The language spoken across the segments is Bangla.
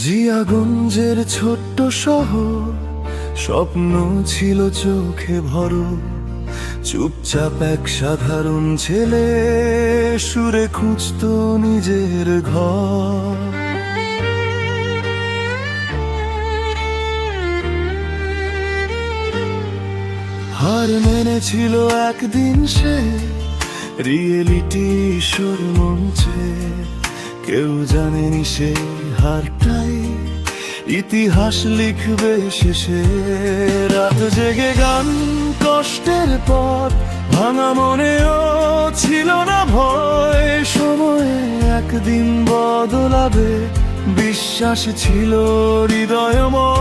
জিয়াগঞ্জের ছোট্ট শহর, স্বপ্ন ছিল চোখে ভরো। চুপচাপ এক সাধারণ ছেলে সুরে খুঁজতো নিজের ঘর। হার মেনেছিল একদিন সে রিয়েলিটি শোর মঞ্চে। কেউ জানেনি সেই হারটাই ইতিহাস লিখবে শেষে। রাত জেগে গান, কষ্টের পথ, ভাঙা মনেও ছিল না ভয়। সময়ে একদিন বদলাবে বিশ্বাস ছিল হৃদয়ময়।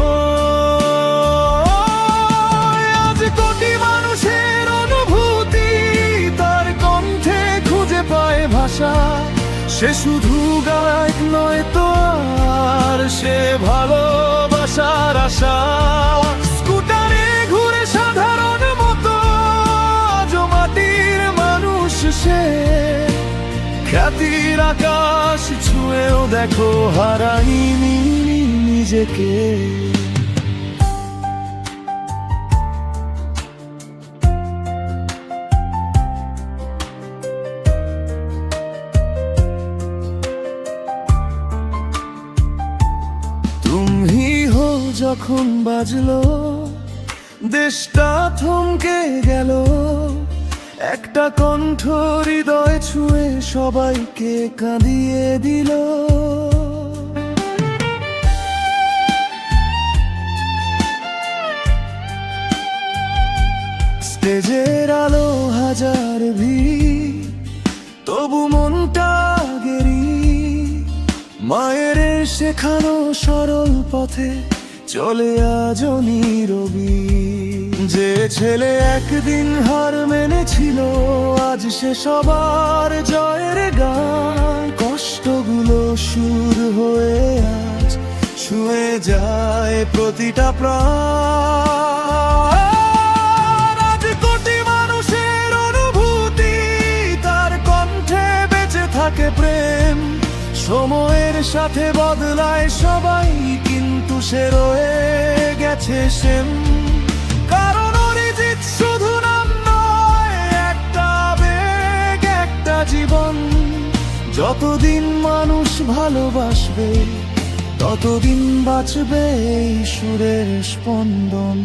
আজ কোটি মানুষের অনুভূতি তার কণ্ঠে খুঁজে পায় ভাষা। সে শুধু গায়ক নয় তো, আর সে ভালোবাসার আশা। স্কুটারে ঘুরে সাধারণ মতো, আজ মাটির মানুষ সে। খ্যাতির আকাশ ছুঁয়েও দেখো হারাইনি নিজেকে। তুমি হো যখন বাজলো, দেশটা থমকে গেল। একটা কণ্ঠ হৃদয় ছুঁয়ে সবাইকে কাঁদিয়ে দিল। স্টেজের আলো হাজার ভিড়, তবু মনটা গেরি। মায়ের শেখানো সরল পথে চলে আজও নীরবী। যে ছেলে একদিন হার মেনেছিল, আজ সে সবার জয়ের গান। কষ্টগুলো সুর হয়ে আজ ছুঁয়ে যায় প্রতিটা প্রাণ। আজ কোটি মানুষের অনুভূতি তার কণ্ঠে বেঁচে থাকে প্রেম। সময়ের সাথে বদলায় সবাই, কিন্তু সে রয়ে গেছে সেম। কারণ অরিজিৎ শুধু নাম নয়, একটা আবেগ, একটা জীবন। যতদিন মানুষ ভালোবাসবে, ততদিন বাঁচবে এই সুরের স্পন্দন।